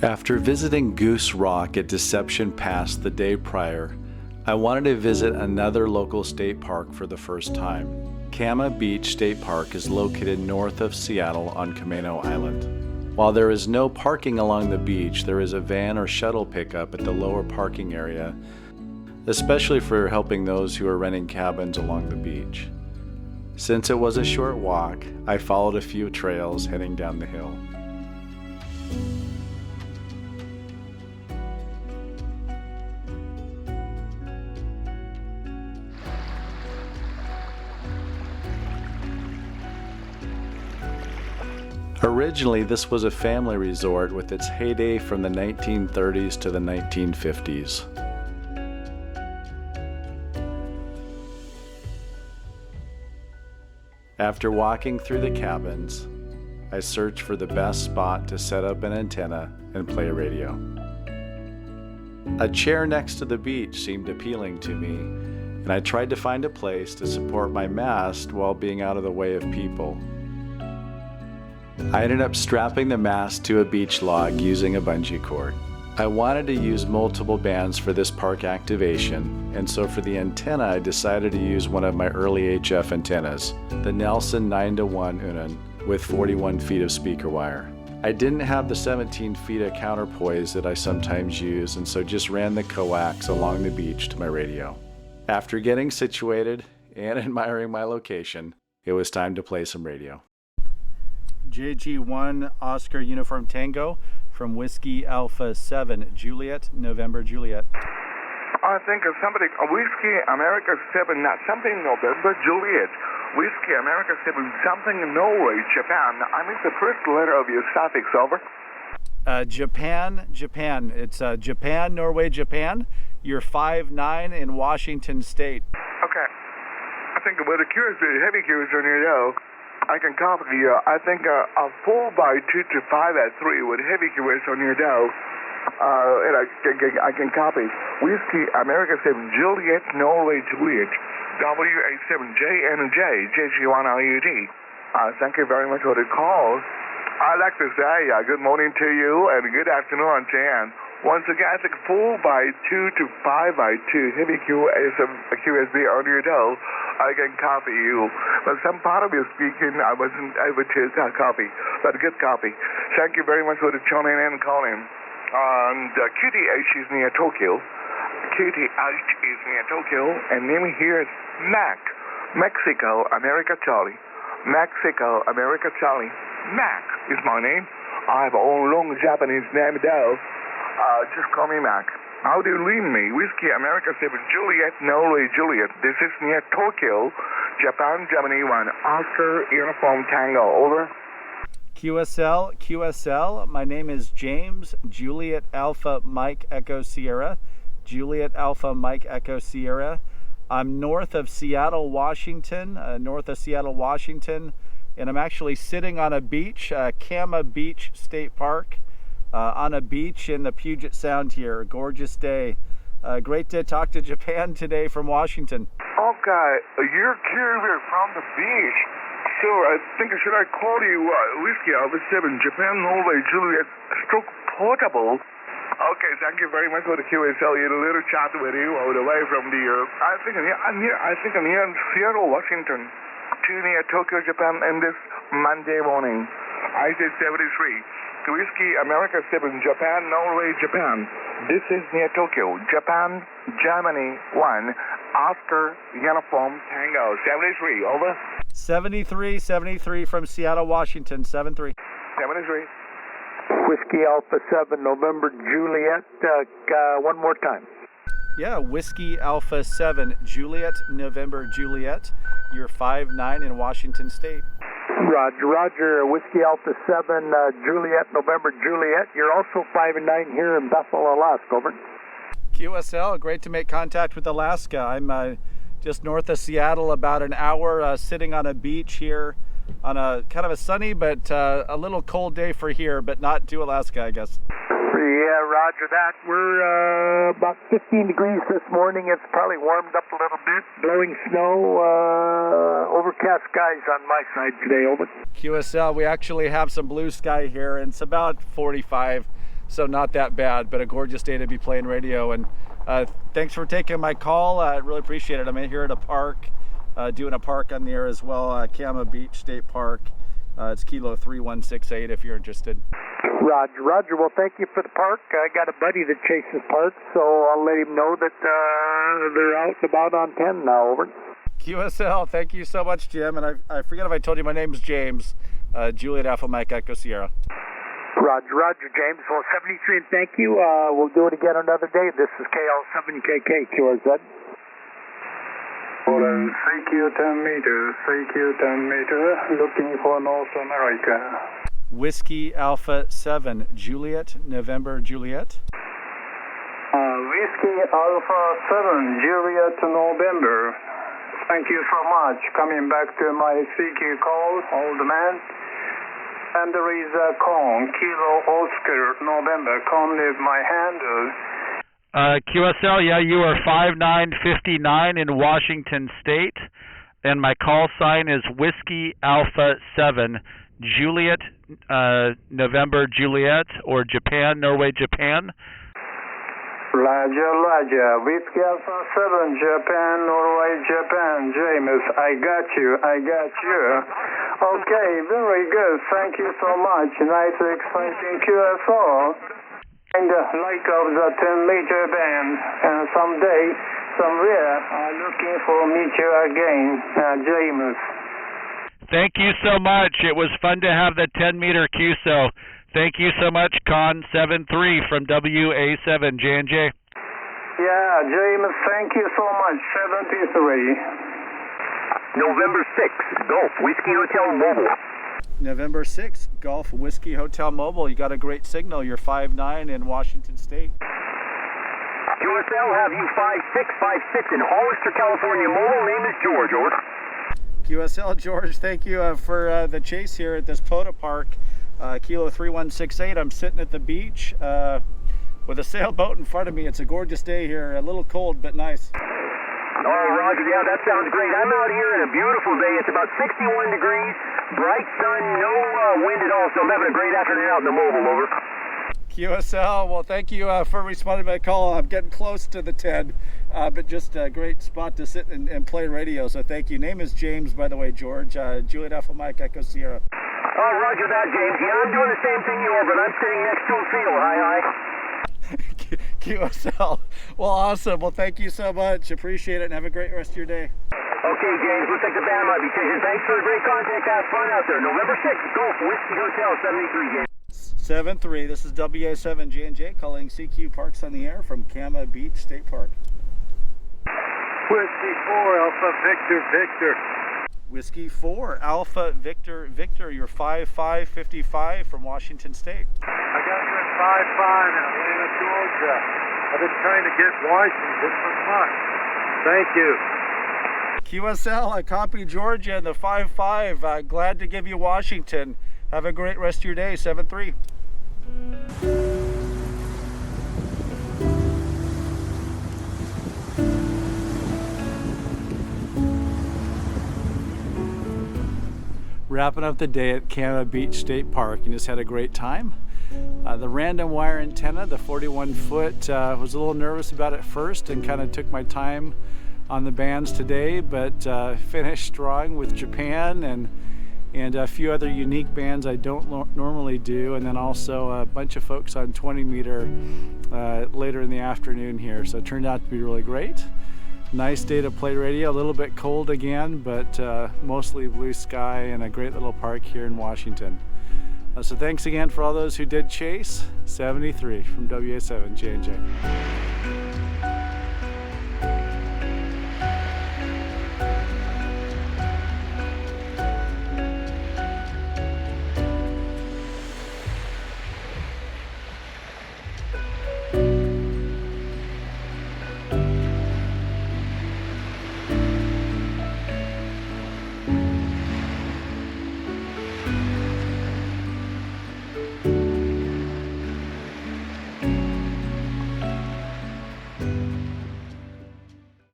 After visiting Goose Rock at Deception Pass the day prior, I wanted to visit another local state park for the first time. Cama Beach State Park is located north of Seattle on Camano Island. While there is no parking along the beach, there is a van or shuttle pickup at the lower parking area, especially for helping those who are renting cabins along the beach. Since it was a short walk, I followed a few trails heading down the hill. Originally, this was a family resort with its heyday from the 1930s to the 1950s. After walking through the cabins, I searched for the best spot to set up an antenna and play a radio. A chair next to the beach seemed appealing to me, and I tried to find a place to support my mast while being out of the way of people. I ended up strapping the mast to a beach log using a bungee cord. I wanted to use multiple bands for this park activation, and so for the antenna I decided to use one of my early HF antennas, the Nelson 9-to-1 Unan with 41 feet of speaker wire. I didn't have the 17 feet of counterpoise that I sometimes use, and so just ran the coax along the beach to my radio. After getting situated and admiring my location, it was time to play some radio. JG1 Oscar Uniform Tango from Whiskey Alpha 7 Juliet, November Juliet. I think of somebody, Whiskey America 7, not something November Juliet. Whiskey America 7, something Norway, Japan. I missed the first letter of your suffix, over. Japan. It's Japan, Norway, Japan. You're 5'9" in Washington State. Okay. I think with the heavy curious on your though. I can copy I think a 4x2 to 5x3 with heavy curious on your dough. And I can copy. Whiskey America 7 Juliet Norway Juliet WA7JNJ JG1RUD. Thank you very much for the call. I'd like to say good morning to you and good afternoon, Jan. Once again, I think 4x2 to 5x2 heavy QSB on your dough. I can copy you. But some part of your speaking, I wasn't able to copy. But good copy. Thank you very much for the tuning in and calling. And QTH is near Tokyo. QTH is near Tokyo. And name here is Mac. Mexico, America, Charlie. Mexico, America, Charlie. Mac is my name. I have a long Japanese name, though. Just call me Mac. How do you leave me? Whiskey America 7 Juliet Norway Juliet. This is near Tokyo, Japan, Germany 1. Oscar Uniform Tango. Over. QSL. My name is James Juliet Alpha Mike Echo Sierra. Juliet Alpha Mike Echo Sierra. I'm north of Seattle, Washington. And I'm actually sitting on a beach, Cama Beach State Park. On a beach in the Puget Sound here. A gorgeous day. Great to talk to Japan today from Washington. Okay, you're here from the beach. So I think should I call you Whiskey Alpha 7 Japan Norway Juliet stroke portable? Okay, thank you very much for the QSL. You had a little chat with you all the way from the I'm here in Seattle, Washington, to near Tokyo, Japan, and this Monday morning. I said 73. Whiskey America 7 Japan Norway Japan. This is near Tokyo, Japan, Germany 1. Oscar Uniform Tango 73. Over. 73 from Seattle, Washington. 73. 73. Whiskey Alpha 7 November Juliet. One more time. Yeah, Whiskey Alpha 7 Juliet November Juliet. You're 5'9" in Washington State. Roger. Whiskey Alpha 7 Juliet November Juliet. You're also 5'9" here in Bethel, Alaska. Over. QSL, great to make contact with Alaska. I'm just north of Seattle, about an hour, sitting on a beach here on a kind of a sunny but a little cold day for here, but not to Alaska, I guess. Yeah, roger that. We're about 15 degrees this morning. It's probably warmed up a little bit. Blowing snow, overcast skies on my side today. Over. QSL, we actually have some blue sky here, and it's about 45 so not that bad, but a gorgeous day to be playing radio. And thanks for taking my call. I really appreciate it. I'm here at a park, doing a park on the air as well, Cama Beach State Park. It's Kilo 3168 if you're interested. Roger, Roger. Well, thank you for the park. I got a buddy that chases parks, so I'll let him know that they're out and about on 10 now. Over. QSL, thank you so much, Jim. And I forget if I told you my name's James. Juliet Alpha Mike Echo Sierra. Roger, Roger, James. Well, 73, and thank you. We'll do it again another day. This is KL7KK, QRZ. CQ 10 meters, CQ 10 meter, looking for North America. Whiskey Alpha 7, Juliet, November, Juliet. Whiskey Alpha 7, Juliet, November. Thank you so much. Coming back to my CQ call, old man. And there is a con, Kilo Oscar, November. Con is my handle. QSL, yeah, you are 5959 in Washington State, and my call sign is Whiskey Alpha 7, Juliet, November, Juliet, or Japan, Norway, Japan. Roger, Whiskey Alpha 7, Japan, Norway, Japan. James, I got you. Okay, very good. Thank you so much. Nice, exciting QSO. And like of the 10-meter band, and someday, somewhere, I'm looking for meet you again, James. Thank you so much. It was fun to have the 10-meter QSO. Thank you so much, Con 73 from WA7, J&J. Yeah, James, thank you so much, 73. November 6th, Gulf Whiskey Hotel Mobile. November 6th, Gulf Whiskey Hotel Mobile. You got a great signal. You're 5'9" in Washington State. QSL have you 5656 in Hollister, California. Mobile name is George, over. QSL, George, thank you for the chase here at this POTA Park. Kilo 3168. I'm sitting at the beach with a sailboat in front of me. It's a gorgeous day here. A little cold, but nice. Oh, Roger, yeah, that sounds great. I'm out here in a beautiful day. It's about 61 degrees, bright sun, no wind at all, so I'm having a great afternoon out in the mobile, over. QSL, well, thank you for responding to my call. I'm getting close to the 10, but just a great spot to sit and play radio, so thank you. Name is James, by the way, George. Juliet Alpha Mike Echo Sierra. Oh, Roger that, James. Yeah, I'm doing the same thing you are, but I'm sitting next to a field. Hi. QSL. Well, awesome. Well, thank you so much. Appreciate it, and have a great rest of your day. Okay, James. Looks like the band might be changing. Thanks for the great contact. Have fun out there. November 6th, Gulf Whiskey Hotel, 73, James. 7-3. This is WA7 J&J calling CQ Parks on the air from Cama Beach State Park. Whiskey 4, Alpha Victor, Victor. Whiskey 4, Alpha Victor, Victor. You're 5555 from Washington State. I got you at 5'5" in Atlanta, Georgia. I've been trying to get Washington for months. Thank you. QSL, I copy Georgia and the 5'5". Glad to give you Washington. Have a great rest of your day. 7-3. Wrapping up the day at Cama Beach State Park, and just had a great time. The random wire antenna, the 41-foot, was a little nervous about it first and kind of took my time on the bands today, but finished strong with Japan and a few other unique bands I don't normally do, and then also a bunch of folks on 20-meter later in the afternoon here. So it turned out to be really great. Nice day to play radio, a little bit cold again, but mostly blue sky and a great little park here in Washington. So thanks again for all those who did chase. 73 from WA7 J&J.